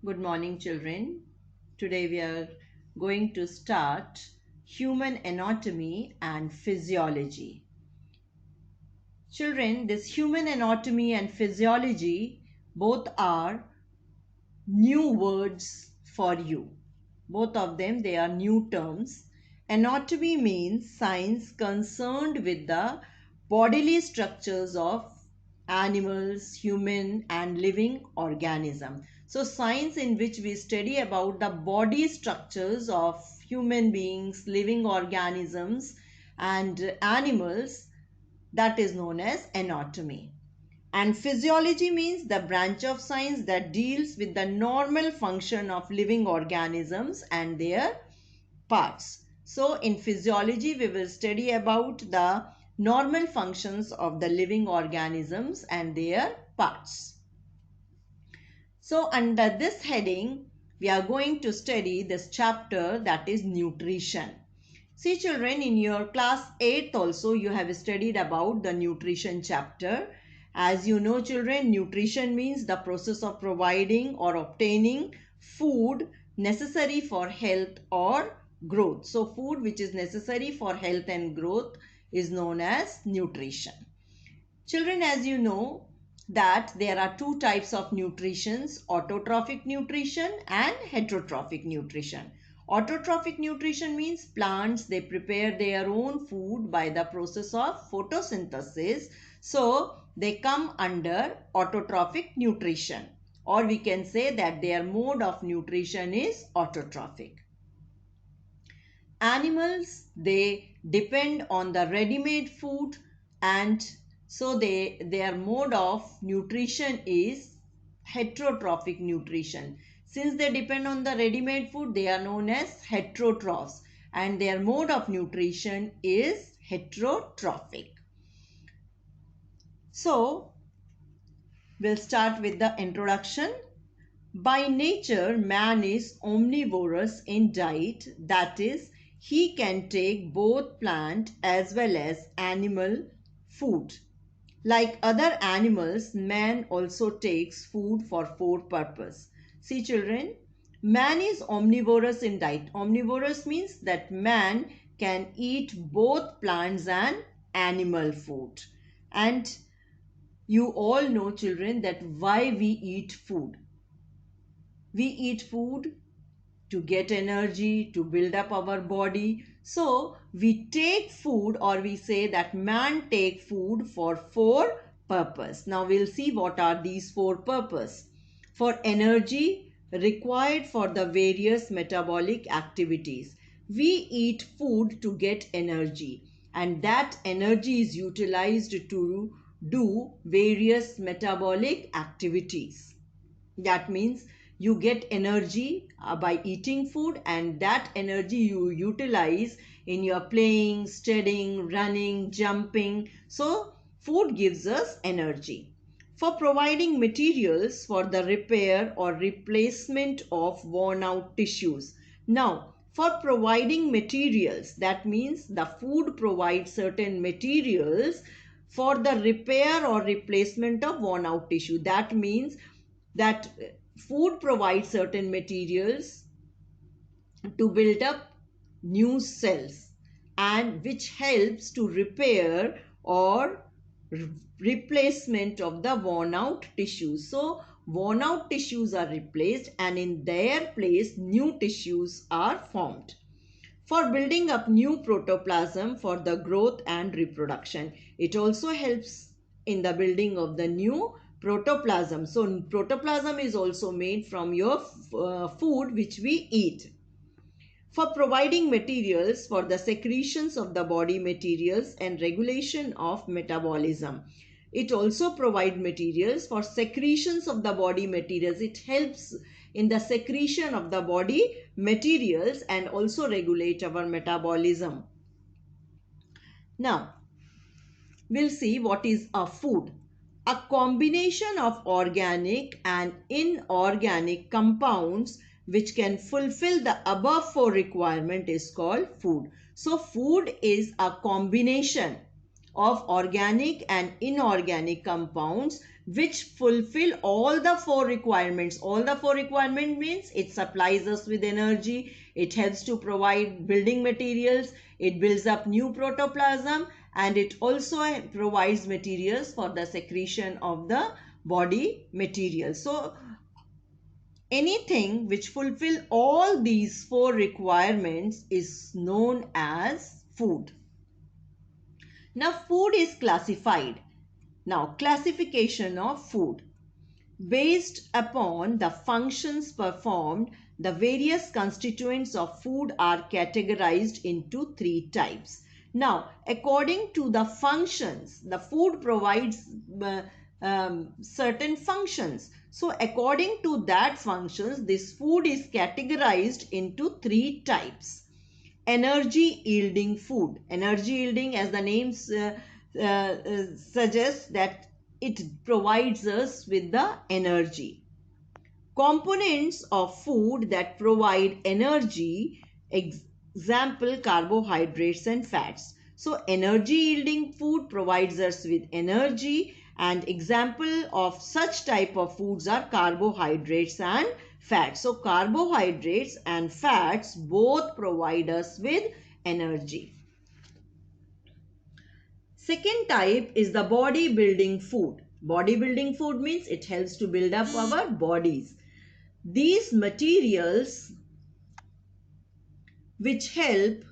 Good morning, children. Today we are going to start human anatomy and physiology. Children, this human anatomy and physiology both are new words for you. Both of them, they are new terms. Anatomy means science concerned with the bodily structures of animals, human and living organism. So science in which we study about the body structures of human beings, living organisms and animals, that is known as anatomy. And physiology means the branch of science that deals with the normal function of living organisms and their parts. So in physiology, we will study about the normal functions of the living organisms and their parts. So under this heading, we are going to study this chapter, that is nutrition. See children, in your class 8th also you have studied about the nutrition chapter. As you know children, nutrition means the process of providing or obtaining food necessary for health or growth. So food which is necessary for health and growth is known as nutrition. Children, as you know that there are two types of nutritions, autotrophic nutrition and heterotrophic nutrition. Autotrophic nutrition means plants, they prepare their own food by the process of photosynthesis. So they come under autotrophic nutrition, or we can say that their mode of nutrition is autotrophic. Animals, they depend on the ready-made food, and so their mode of nutrition is heterotrophic nutrition. Since they depend on the ready-made food, they are known as heterotrophs, and their mode of nutrition is heterotrophic. So we'll start with the introduction. By nature, man is omnivorous in diet, that is, he can take both plant as well as animal food. Like other animals, man also takes food for four purposes. See children, man is omnivorous in diet. Omnivorous means that man can eat both plants and animal food. And you all know children that why we eat food. We eat food to get energy, to build up our body. So we take food, or we say that man take food for four purpose. Now we'll see what are these four purpose. For energy required for the various metabolic activities. We eat food to get energy, and that energy is utilized to do various metabolic activities. That means you get energy by eating food, and that energy you utilize in your playing, studying, running, jumping. So food gives us energy. For providing materials for the repair or replacement of worn out tissues. Now for providing materials, that means the food provides certain materials for the repair or replacement of worn out tissue. That means that food provides certain materials to build up new cells, and which helps to repair or replacement of the worn out tissues. So worn out tissues are replaced, and in their place new tissues are formed. For building up new protoplasm for the growth and reproduction. It also helps in the building of the new protoplasm. So protoplasm is also made from your food which we eat. For providing materials for the secretions of the body materials and regulation of metabolism. It also provides materials for secretions of the body materials. It helps in the secretion of the body materials and also regulate our metabolism. Now, we'll see what is a food. A combination of organic and inorganic compounds which can fulfill the above four requirement is called food. So food is a combination of organic and inorganic compounds which fulfill all the four requirements. All the four requirement means it supplies us with energy, it helps to provide building materials, it builds up new protoplasm, and it also provides materials for the secretion of the body material. So anything which fulfill all these four requirements is known as food. Now food is classified. Now classification of food. Based upon the functions performed, the various constituents of food are categorized into three types. Now, according to the functions, the food provides certain functions. So, according to that functions, this food is categorized into three types. Energy yielding food. Energy yielding, as the name suggests, that it provides us with the energy. Components of food that provide energy, example carbohydrates and fats. So energy yielding food provides us with energy, and example of such type of foods are carbohydrates and fats. So carbohydrates and fats both provide us with energy. Second type is the body building food. Body building food means it helps to build up our bodies. These materials which help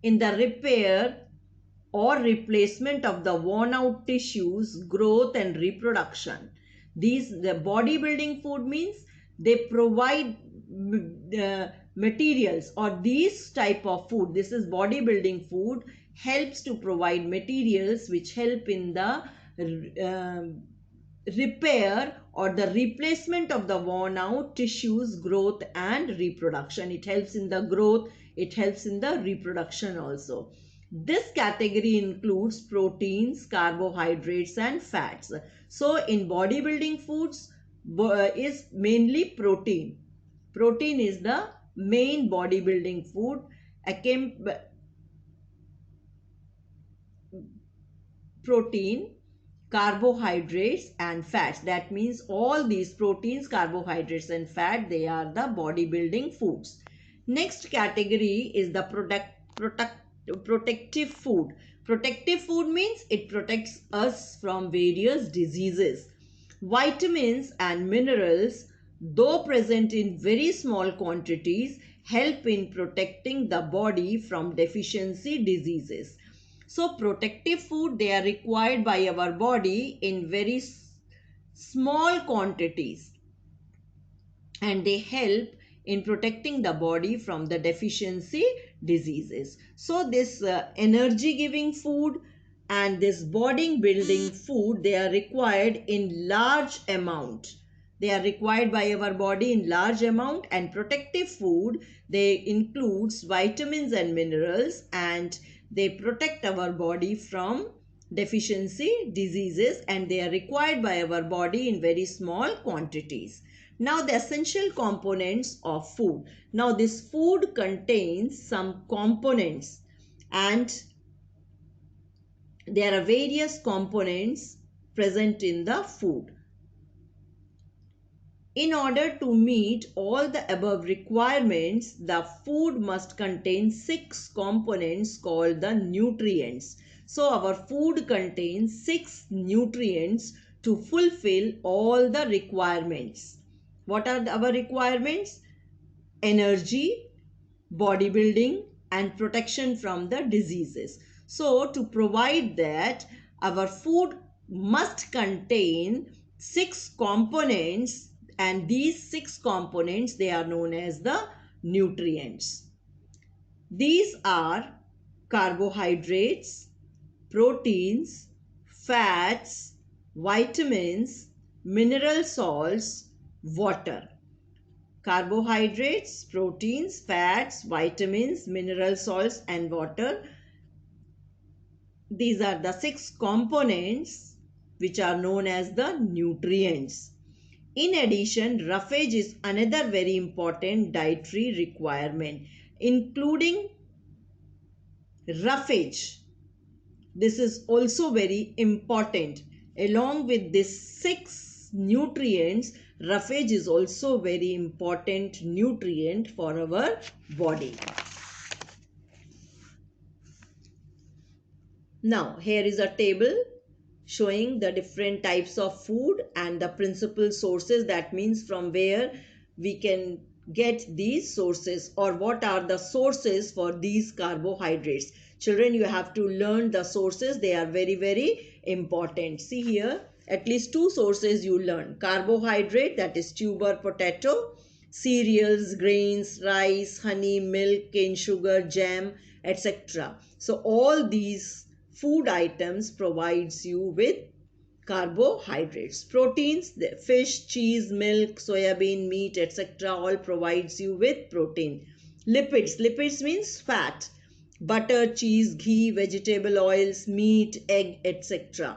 in the repair or replacement of the worn out tissues, growth and reproduction. The bodybuilding food means they provide materials, or these type of food, this is bodybuilding food, helps to provide materials which help in the repair or the replacement of the worn out tissues, growth and reproduction. It helps in the growth, it helps in the reproduction also. This category includes proteins, carbohydrates and fats. So in bodybuilding foods is mainly protein. Protein is the main bodybuilding food. Protein, carbohydrates and fats. That means all these proteins, carbohydrates and fat, they are the bodybuilding foods. Next category is the protective food. Protective food means it protects us from various diseases. Vitamins and minerals, though present in very small quantities, help in protecting the body from deficiency diseases. So protective food, they are required by our body in very small quantities, and they help in protecting the body from the deficiency diseases. So this energy giving food and this body building food, they are required in large amount. They are required by our body in large amount. And protective food, they includes vitamins and minerals, and they protect our body from deficiency diseases, and they are required by our body in very small quantities. Now the essential components of food. Now this food contains some components, and there are various components present in the food. In order to meet all the above requirements, the food must contain 6 components called the nutrients. So our food contains 6 nutrients to fulfill all the requirements. What are our requirements? Energy, bodybuilding and protection from the diseases. So to provide that, our food must contain 6 components, and these 6 components, they are known as the nutrients. These are carbohydrates, proteins, fats, vitamins, mineral salts, water. Carbohydrates, proteins, fats, vitamins, mineral salts and water. These are the 6 components which are known as the nutrients. In addition, roughage is another very important dietary requirement, including roughage. This is also very important. Along with these 6 nutrients, roughage is also very important nutrient for our body. Now, here is a table showing the different types of food and the principal sources. That means from where we can get these sources, or what are the sources for these carbohydrates. Children, you have to learn the sources. They are very, very important. See here, at least 2 sources you learn. Carbohydrate, that is tuber potato, cereals, grains, rice, honey, milk, cane sugar, jam, etc. So all these food items provides you with carbohydrates. Proteins, the fish, cheese, milk, soybean, meat, etc. all provides you with protein. Lipids means fat. Butter, cheese, ghee, vegetable oils, meat, egg, etc.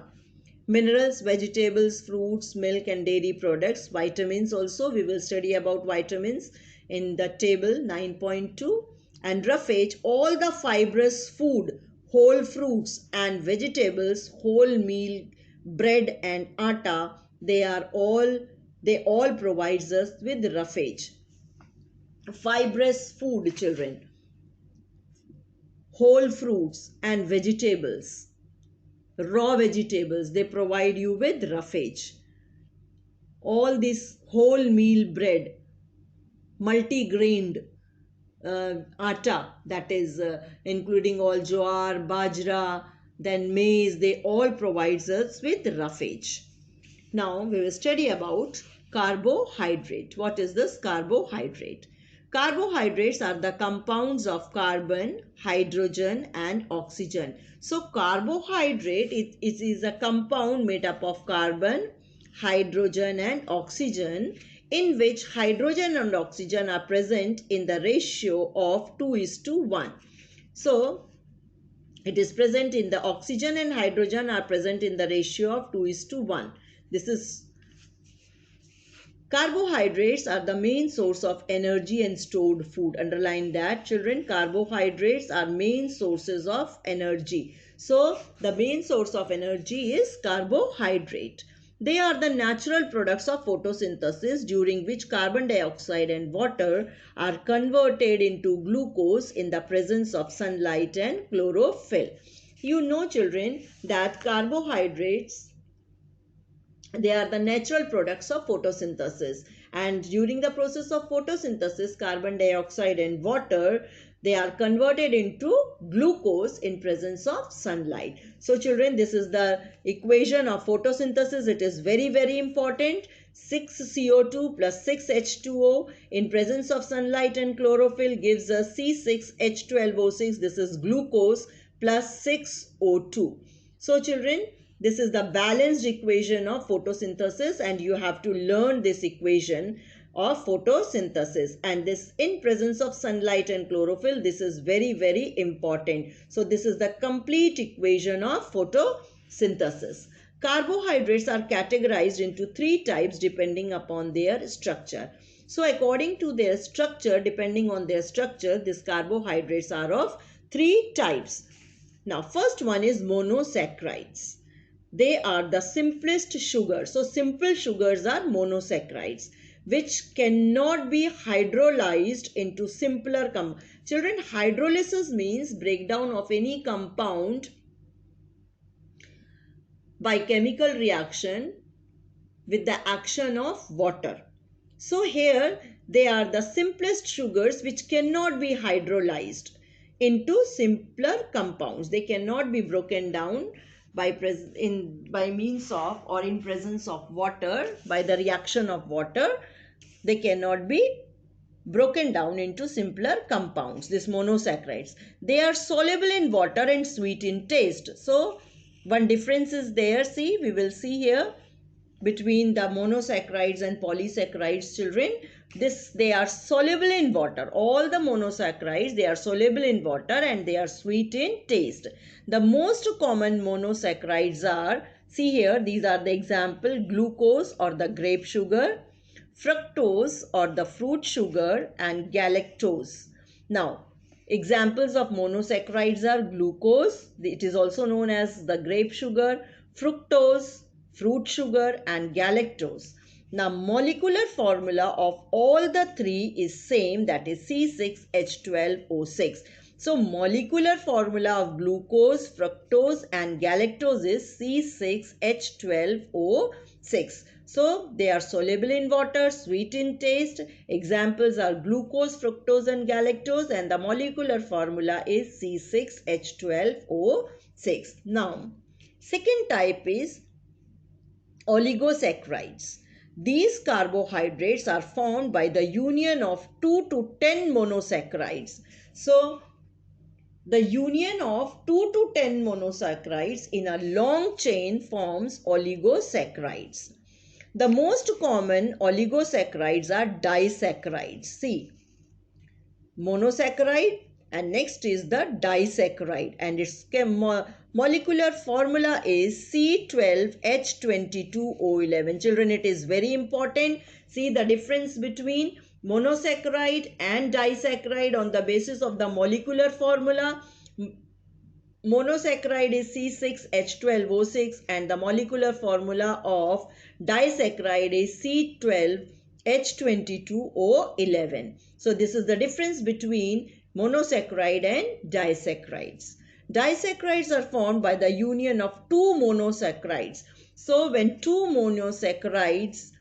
Minerals, vegetables, fruits, milk and dairy products. Vitamins also, we will study about vitamins in the table 9.2. And roughage, all the fibrous food, whole fruits and vegetables, whole meal, bread and atta, they all provides us with roughage. Fibrous food, children, whole fruits and vegetables, raw vegetables, they provide you with roughage. All this whole meal bread, multi-grained atta, that is including all jowar, bajra, then maize, they all provides us with roughage. Now we will study about carbohydrate. What is this carbohydrate? Carbohydrates are the compounds of carbon, hydrogen and oxygen. So carbohydrate is a compound made up of carbon, hydrogen and oxygen, in which hydrogen and oxygen are present in the ratio of 2:1. So it is present in the oxygen and hydrogen are present in the ratio of 2:1. This is carbohydrates are the main source of energy and stored food. Underline that, children. Carbohydrates are main sources of energy. So the main source of energy is carbohydrate. They are the natural products of photosynthesis, during which carbon dioxide and water are converted into glucose in the presence of sunlight and chlorophyll. You know, children, that carbohydrates, they are the natural products of photosynthesis, and during the process of photosynthesis, carbon dioxide and water, they are converted into glucose in presence of sunlight. So children, this is the equation of photosynthesis. It is very, very important. 6CO2 plus 6H2O in presence of sunlight and chlorophyll gives us C6H12O6. This is glucose plus 6O2. So children, this is the balanced equation of photosynthesis, and you have to learn this equation of photosynthesis. And this in presence of sunlight and chlorophyll, this is very, very important. So this is the complete equation of photosynthesis. Carbohydrates are categorized into 3 types depending upon their structure. So according to their structure, depending on their structure, these carbohydrates are of 3 types. Now, first one is monosaccharides. They are the simplest sugars. So simple sugars are monosaccharides, which cannot be hydrolyzed into simpler children, hydrolysis means breakdown of any compound by chemical reaction with the action of water. So here they are the simplest sugars which cannot be hydrolyzed into simpler compounds. They cannot be broken down by means of or in presence of water. By the reaction of water, they cannot be broken down into simpler compounds. These monosaccharides, they are soluble in water and sweet in taste. So one difference is there. See, we will see here between the monosaccharides and polysaccharides, children. They are soluble in water. All the monosaccharides, they are soluble in water and they are sweet in taste. The most common monosaccharides are, see here, these are the example: glucose or the grape sugar, fructose or the fruit sugar, and galactose. Now, examples of monosaccharides are glucose, it is also known as the grape sugar, fructose, fruit sugar, and galactose. Now, molecular formula of all the three is same, that is C6H12O6. So, molecular formula of glucose, fructose and galactose is C6H12O6. So, they are soluble in water, sweet in taste. Examples are glucose, fructose and galactose, and the molecular formula is C6H12O6. Now, second type is oligosaccharides. These carbohydrates are formed by the union of 2 to 10 monosaccharides. So, the union of 2 to 10 monosaccharides in a long chain forms oligosaccharides. The most common oligosaccharides are disaccharides. See, monosaccharide and next is the disaccharide, and its molecular formula is C12H22O11. Children, it is very important. See the difference between monosaccharide and disaccharide on the basis of the molecular formula. Monosaccharide is C6H12O6 and the molecular formula of disaccharide is C12H22O11. So this is the difference between monosaccharide and disaccharides. Disaccharides are formed by the union of two monosaccharides. So when two monosaccharides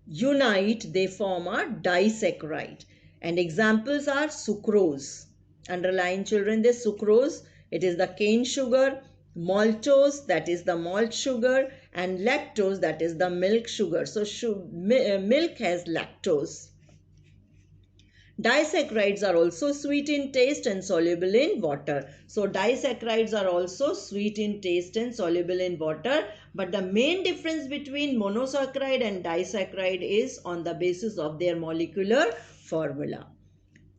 unite, they form a disaccharide. And examples are sucrose. Underline, children, this sucrose. It is the cane sugar, maltose, that is the malt sugar, and lactose, that is the milk sugar. So milk has lactose. Disaccharides are also sweet in taste and soluble in water. So disaccharides are also sweet in taste and soluble in water. But the main difference between monosaccharide and disaccharide is on the basis of their molecular formula.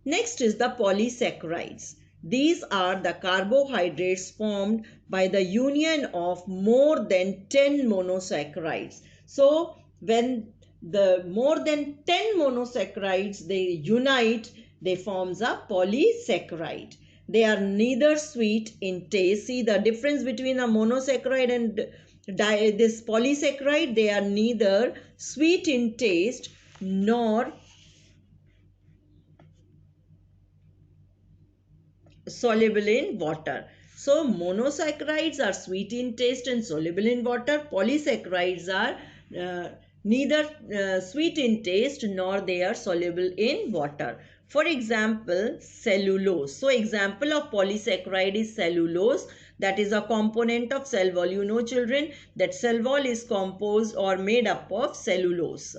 Next is the polysaccharides. These are the carbohydrates formed by the union of more than 10 monosaccharides. So when the more than 10 monosaccharides they unite, they forms a polysaccharide. They are neither sweet in taste. See the difference between a monosaccharide and this polysaccharide. They are neither sweet in taste nor soluble in water. So monosaccharides are sweet in taste and soluble in water. Polysaccharides are neither sweet in taste nor they are soluble in water. For example, cellulose. So example of polysaccharide is cellulose, that is a component of cell wall. You know, children, that cell wall is composed or made up of cellulose.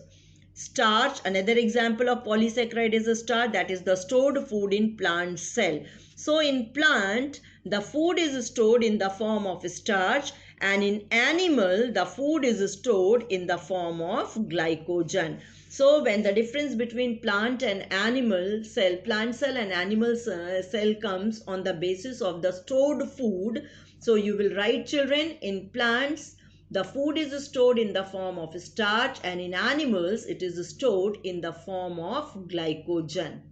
Starch, another example of polysaccharide is a starch, that is the stored food in plant cell. So in plant, the food is stored in the form of starch, and in animal, the food is stored in the form of glycogen. So when the difference between plant and animal cell, plant cell and animal cell comes on the basis of the stored food. So you will write, children, in plants, the food is stored in the form of starch, and in animals, it is stored in the form of glycogen.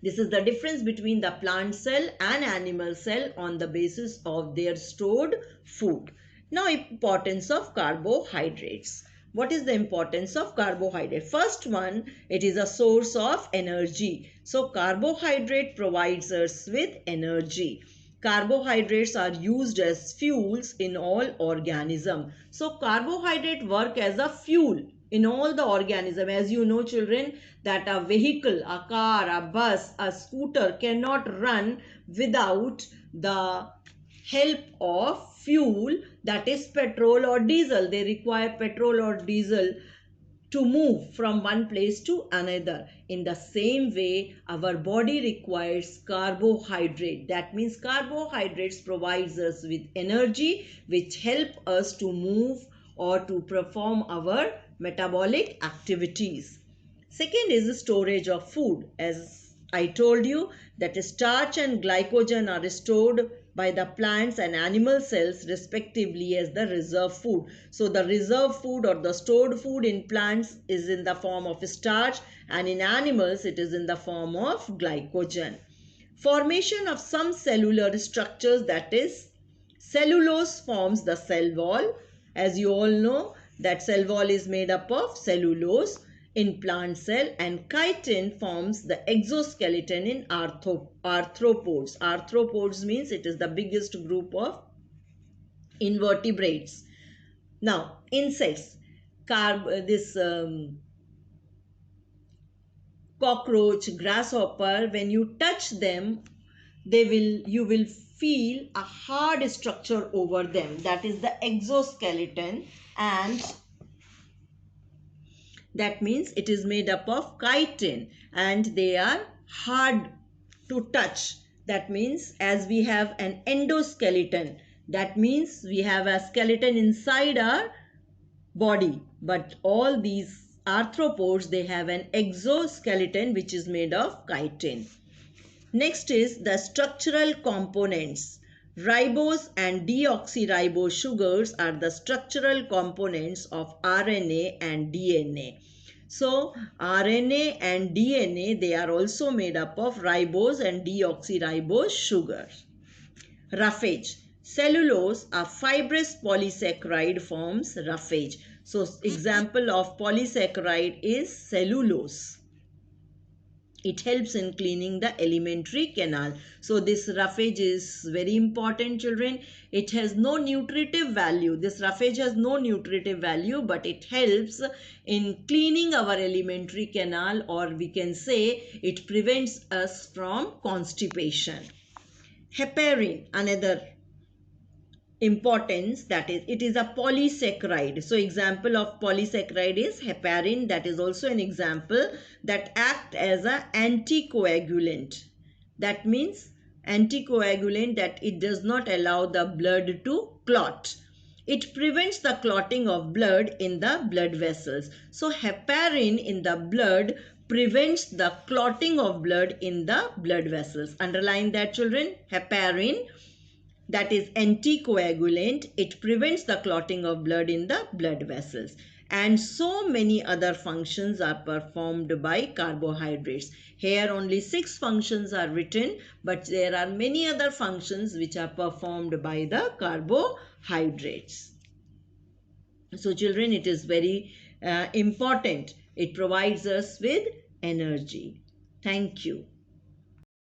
This is the difference between the plant cell and animal cell on the basis of their stored food. Now, importance of carbohydrates. What is the importance of carbohydrate? First one, it is a source of energy. So, carbohydrate provides us with energy. Carbohydrates are used as fuels in all organisms. So, carbohydrate work as a fuel in all the organism. As you know, children, that a vehicle, a car, a bus, a scooter cannot run without the help of fuel, that is petrol or diesel. They require petrol or diesel to move from one place to another. In the same way, our body requires carbohydrate. That means carbohydrates provides us with energy which help us to move or to perform our metabolic activities. Second is storage of food. As I told you, that starch and glycogen are stored by the plants and animal cells respectively as the reserve food. So the reserve food or the stored food in plants is in the form of starch, and in animals it is in the form of glycogen. Formation of some cellular structures, that is cellulose forms the cell wall, As you all know that cell wall is made up of cellulose in plant cell, and chitin forms the exoskeleton in arthropods. Arthropods means it is the biggest group of invertebrates. Now insects, this cockroach, grasshopper, when you touch them, you will feel a hard structure over them, that is the exoskeleton, and that means it is made up of chitin and they are hard to touch. That means as we have an endoskeleton, that means we have a skeleton inside our body, but all these arthropods, they have an exoskeleton which is made of chitin. Next is the structural components. Ribose and deoxyribose sugars are the structural components of RNA and DNA. So RNA and DNA, they are also made up of ribose and deoxyribose sugars. Roughage. Cellulose, a fibrous polysaccharide, forms roughage. So example of polysaccharide is cellulose. It helps in cleaning the alimentary canal. So this roughage is very important, children. It has no nutritive value. This roughage has no nutritive value, but it helps in cleaning our alimentary canal, or we can say it prevents us from constipation. Heparin, another importance, that is it is a polysaccharide. So example of polysaccharide is heparin. That is also an example that act as a anticoagulant. That means anticoagulant, that it does not allow the blood to clot. It prevents the clotting of blood in the blood vessels. So heparin in the blood prevents the clotting of blood in the blood vessels. Underline that, children. Heparin, that is anticoagulant, it prevents the clotting of blood in the blood vessels. And so many other functions are performed by carbohydrates. Here only 6 functions are written, but there are many other functions which are performed by the carbohydrates. So children, it is very important. It provides us with energy. Thank you.